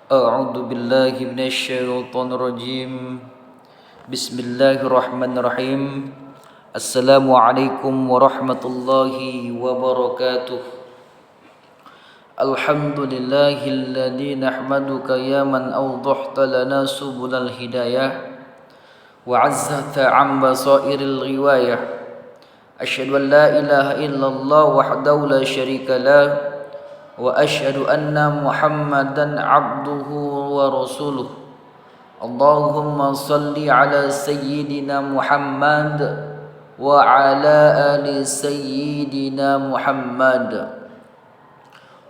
A'udzu billahi minasyaitonir rajim. Bismillahirrahmanirrahim. Assalamualaikum warahmatullahi wabarakatuh. Alhamdulillahilladzi nahmaduka ya man awdahta lana subulal hidayah wa 'azzata 'an basairil riwayah. Asyhadu an la ilaha illallah wahdahu la syarika lah wa asyhadu anna Muhammadan 'abduhu wa rasuluh. Allahumma salli ala sayyidina Muhammad wa ala ali sayyidina Muhammad.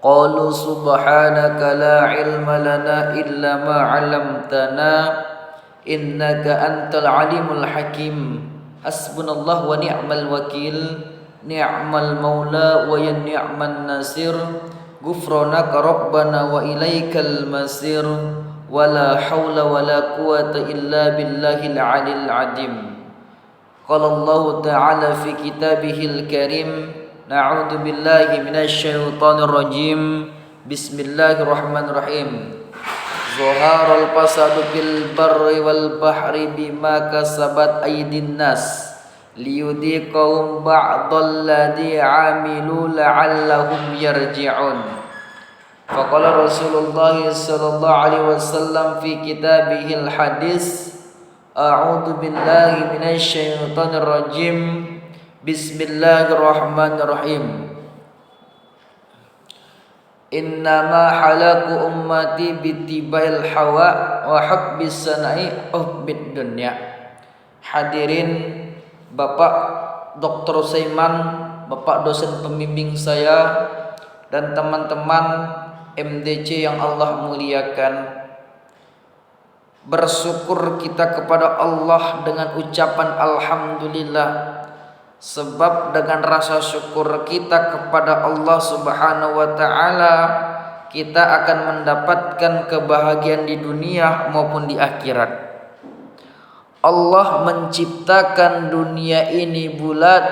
Qalu subhanaka la ilma lana illa ma 'allamtana innaka antal alimul hakim. Hasbunallahu wa ni'mal wakil, ni'mal maula wa ya ni'man nasir. Ghufranaka rabbana wa ilaikal masir. Wala haula wala quwata illa billahil alil adim. Qala Allah ta'ala fi kitabihil karim, na'udzu billahi minasyaitonir rajim. Bismillahirrahmanirrahim. Zuharul fasadu fil barri wal bahri bima kasabat aydin nas liyudhiqahum ba'dalladzi 'amilu la'allahum yarji'un. Faqala Rasulullah sallallahu alaihi wasallam fi kitabihil hadis, a'udzu billahi minasyaitonir rajim. Bismillahirrahmanirrahim. Innama halaku ummati bitibail hawa wa hubbis sana'i ubbid dunya. Hadirin Bapak Dr. Saiman, Bapak dosen pembimbing saya, dan teman-teman MDC yang Allah muliakan, bersyukur kita kepada Allah dengan ucapan alhamdulillah. Sebab dengan rasa syukur kita kepada Allah Subhanahu wa taala, kita akan mendapatkan kebahagiaan di dunia maupun di akhirat. Allah menciptakan dunia ini bulat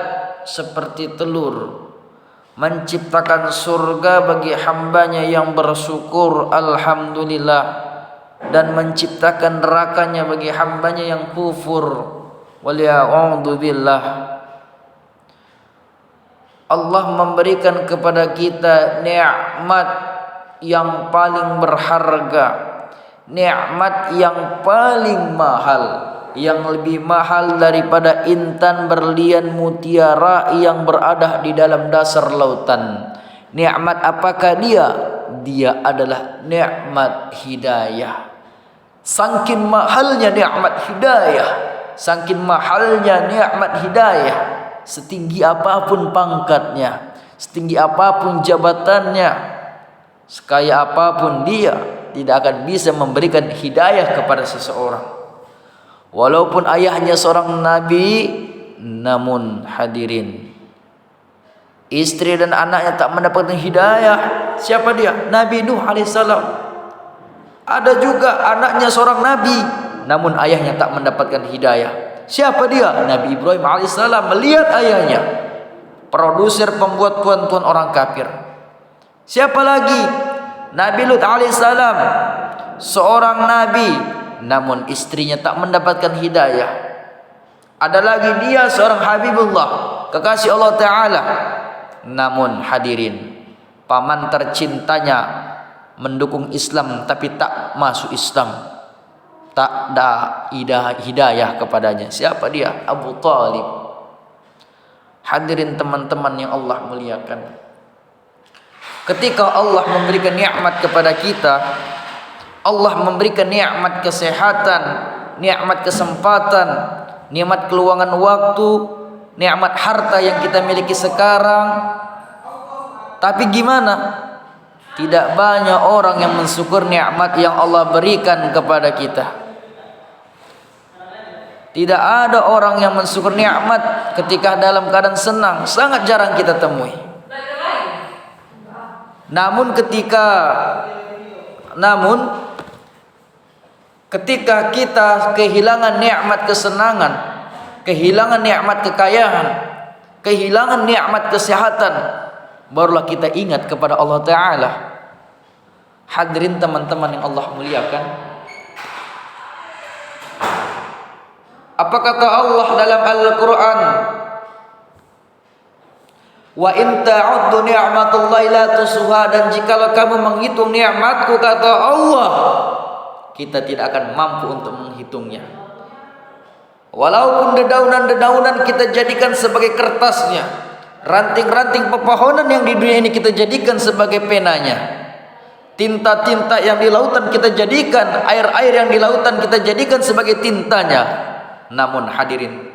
seperti telur, menciptakan surga bagi hambanya yang bersyukur alhamdulillah, dan menciptakan nerakanya bagi hambanya yang kufur waliya'udzubillah. Allah memberikan kepada kita nikmat yang paling berharga, nikmat yang paling mahal, yang lebih mahal daripada intan, berlian, mutiara yang berada di dalam dasar lautan. Nikmat apakah dia? Dia adalah nikmat hidayah. Saking mahalnya nikmat hidayah, saking mahalnya nikmat hidayah, setinggi apapun pangkatnya, setinggi apapun jabatannya, sekaya apapun dia, tidak akan bisa memberikan hidayah kepada seseorang. Walaupun ayahnya seorang nabi, namun hadirin, istri dan anaknya tak mendapatkan hidayah. Siapa dia? Nabi Nuh alaihissalam. Ada juga anaknya seorang nabi, namun ayahnya tak mendapatkan hidayah. Siapa dia? Nabi Ibrahim alaihissalam. Melihat ayahnya, produser pembuat tuan-tuan orang kafir. Siapa lagi? Nabi Lut alaihissalam, seorang nabi, namun istrinya tak mendapatkan hidayah. Ada lagi dia seorang Habibullah, kekasih Allah Ta'ala, namun hadirin, paman tercintanya mendukung Islam tapi tak masuk Islam, tak ada hidayah kepadanya. Siapa dia? Abu Talib. Hadirin teman-teman yang Allah muliakan, ketika Allah memberikan nikmat kepada kita, Allah memberikan nikmat kesehatan, nikmat kesempatan, nikmat keluangan waktu, nikmat harta yang kita miliki sekarang. Tapi gimana? Tidak banyak orang yang mensyukur nikmat yang Allah berikan kepada kita. Tidak ada orang yang mensyukur nikmat ketika dalam keadaan senang, sangat jarang kita temui. Namun ketika kita kehilangan nikmat kesenangan, kehilangan nikmat kekayaan, kehilangan nikmat kesehatan, barulah kita ingat kepada Allah Ta'ala. Hadirin teman-teman yang Allah muliakan, apa kata Allah dalam Al-Quran? Wa in ta'uddu ni'matallahi la tusuha, dan jikalau kamu menghitung nikmatku, kata Allah, kita tidak akan mampu untuk menghitungnya. Walaupun dedaunan-dedaunan kita jadikan sebagai kertasnya, ranting-ranting pepohonan yang di dunia ini kita jadikan sebagai penanya, tinta-tinta yang di lautan kita jadikan, air-air yang di lautan kita jadikan sebagai tintanya. Namun hadirin,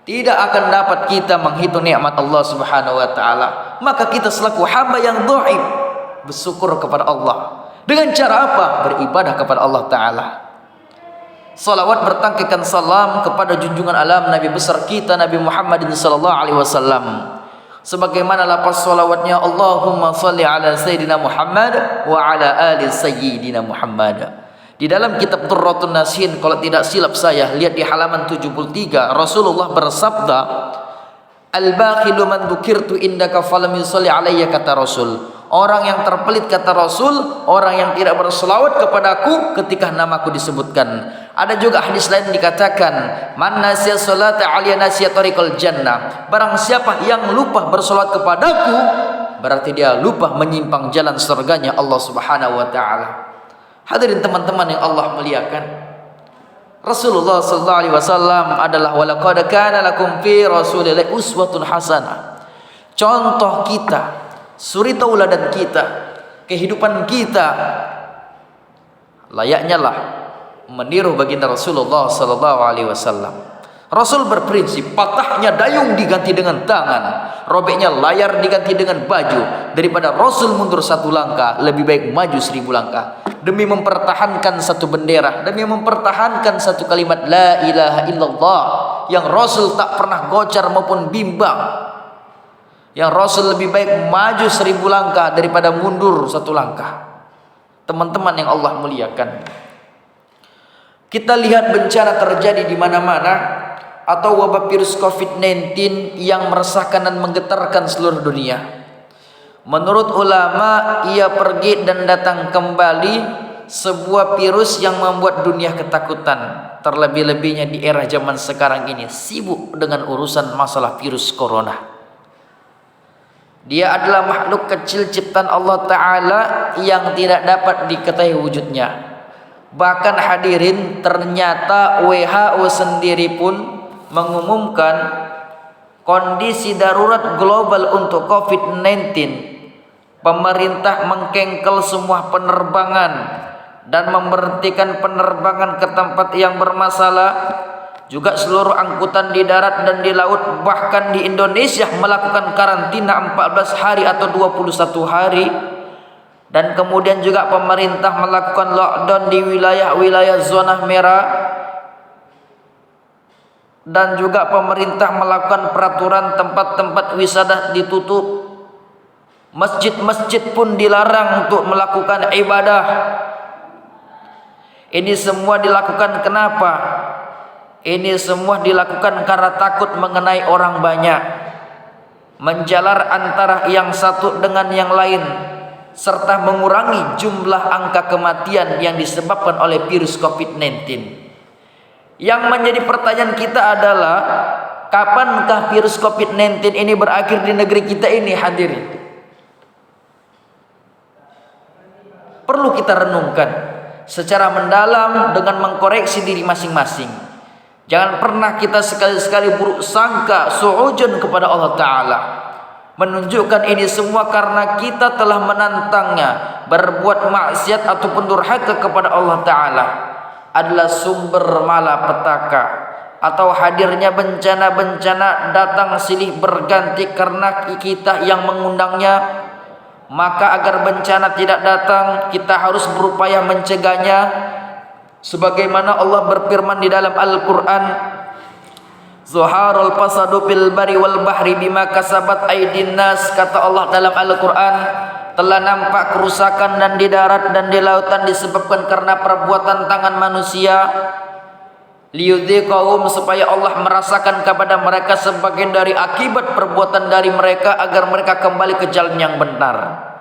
tidak akan dapat kita menghitung nikmat Allah Subhanahu wa taala. Maka kita selaku hamba yang dhaif bersyukur kepada Allah. Dengan cara apa? Beribadah kepada Allah taala. Salawat bertangkikan salam kepada junjungan alam Nabi besar kita Nabi Muhammad sallallahu alaihi wasallam. Sebagaimana lafaz salawatnya, Allahumma shalli ala sayyidina Muhammad wa ala ali sayyidina Muhammad. Di dalam kitab Turratun Nasihin, kalau tidak silap saya, lihat di halaman 73, Rasulullah bersabda, al-bakhilu man dzukirtu indaka falam yusalli alayya, kata Rasul. Orang yang terpelit, kata Rasul, orang yang tidak berselawat kepadaku ketika namaku disebutkan. Ada juga hadis lain dikatakan, man nasiya salata alayya nasiya tariqal jannah. Barang siapa yang lupa berselawat kepadaku, berarti dia lupa menyimpang jalan surganya Allah Subhanahu wa taala. Hadirin teman-teman yang Allah muliakan, Rasulullah sallallahu alaihi wasallam adalah walaqad kana lakum fi rasulillahi uswatun hasanah. Contoh kita, suri tauladan kita, kehidupan kita layaknya lah meniru baginda Rasulullah sallallahu alaihi wasallam. Rasul berprinsip, patahnya dayung diganti dengan tangan, robeknya layar diganti dengan baju. Daripada Rasul mundur satu langkah, lebih baik maju 1000 langkah. Demi mempertahankan satu bendera, demi mempertahankan satu kalimat la ilaha illallah, yang Rasul tak pernah gocar maupun bimbang. Yang Rasul lebih baik maju 1000 langkah daripada mundur satu langkah. Teman-teman yang Allah muliakan, kita lihat bencana terjadi di mana-mana, atau wabah virus COVID-19 yang meresahkan dan menggetarkan seluruh dunia. Menurut ulama, ia pergi dan datang kembali, sebuah virus yang membuat dunia ketakutan. Terlebih-lebihnya di era zaman sekarang ini, sibuk dengan urusan masalah virus corona. Dia adalah makhluk kecil ciptaan Allah Ta'ala yang tidak dapat diketahui wujudnya. Bahkan hadirin, ternyata WHO sendiri pun mengumumkan kondisi darurat global untuk COVID-19. Pemerintah mengcancel semua penerbangan dan memberhentikan penerbangan ke tempat yang bermasalah. Juga seluruh angkutan di darat dan di laut, bahkan di Indonesia melakukan karantina 14 hari atau 21 hari. Dan kemudian juga pemerintah melakukan lockdown di wilayah-wilayah zona merah. Dan juga pemerintah melakukan peraturan tempat-tempat wisata ditutup. Masjid-masjid pun dilarang untuk melakukan ibadah. Ini semua dilakukan kenapa? Ini semua dilakukan karena takut mengenai orang banyak, menjalar antara yang satu dengan yang lain, serta mengurangi jumlah angka kematian yang disebabkan oleh virus COVID-19. Yang menjadi pertanyaan kita adalah, kapankah virus COVID-19 ini berakhir di negeri kita ini, hadirin? Perlu kita renungkan secara mendalam dengan mengkoreksi diri masing-masing. Jangan pernah kita sekali-sekali buruk sangka su'ujon kepada Allah Ta'ala, menunjukkan ini semua karena kita telah menantangnya. Berbuat maksiat ataupun durhaka kepada Allah Ta'ala adalah sumber malapetaka, atau hadirnya bencana-bencana datang silih berganti karena kita yang mengundangnya. Maka agar bencana tidak datang, kita harus berupaya mencegahnya. Sebagaimana Allah berfirman di dalam Al-Quran, Zuharul fasadu fil bari wal bahri bima kasabat aydin nas. Kata Allah dalam Al-Quran, telah nampak kerusakan dan di darat dan di lautan disebabkan karena perbuatan tangan manusia. Liyudhiqahum, supaya Allah merasakan kepada mereka sebagian dari akibat perbuatan dari mereka, agar mereka kembali ke jalan yang benar.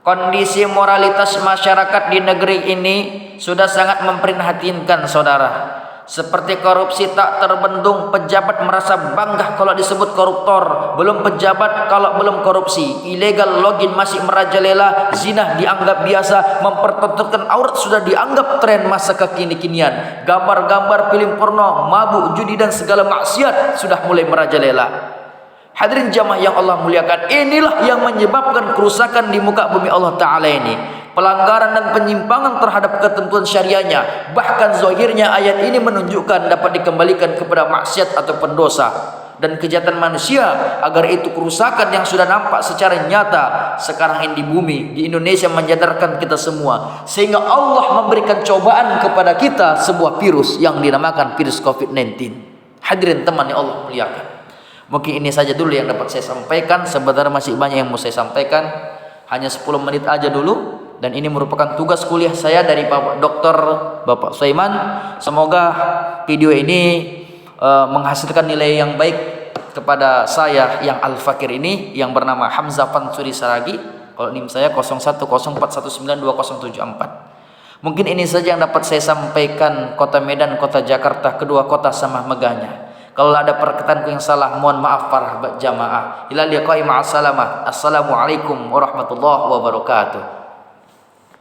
Kondisi moralitas masyarakat di negeri ini sudah sangat memprihatinkan, saudara. Seperti korupsi tak terbendung, pejabat merasa bangga kalau disebut koruptor, belum pejabat kalau belum korupsi. Illegal login masih merajalela, zina dianggap biasa, mempertontonkan aurat sudah dianggap tren masa kekini-kinian. Gambar-gambar film porno, mabuk, judi dan segala maksiat sudah mulai merajalela. Hadirin jamaah yang Allah muliakan, inilah yang menyebabkan kerusakan di muka bumi Allah Ta'ala ini. Pelanggaran dan penyimpangan terhadap ketentuan syariahnya. Bahkan zahirnya ayat ini menunjukkan dapat dikembalikan kepada maksiat atau pendosa dan kejahatan manusia, agar itu kerusakan yang sudah nampak secara nyata sekarang ini di bumi, di Indonesia, menyadarkan kita semua. Sehingga Allah memberikan cobaan kepada kita sebuah virus yang dinamakan virus COVID-19. Hadirin teman yang Allah muliakan, mungkin ini saja dulu yang dapat saya sampaikan. Sebenarnya masih banyak yang mau saya sampaikan, hanya 10 menit aja dulu. Dan ini merupakan tugas kuliah saya dari Bapak Dr. Bapak Sulaiman. Semoga video ini menghasilkan nilai yang baik kepada saya yang Al-Fakir ini, yang bernama Hamzah Fansuri Saragi. Kalau NIM saya 0104192074. Mungkin ini saja yang dapat saya sampaikan. Kota Medan, kota Jakarta, kedua kota sama megahnya. Kalau ada perkataanku yang salah, mohon maaf para jamaah. Ila liqa'i ma'as salamah. Assalamualaikum warahmatullahi wabarakatuh.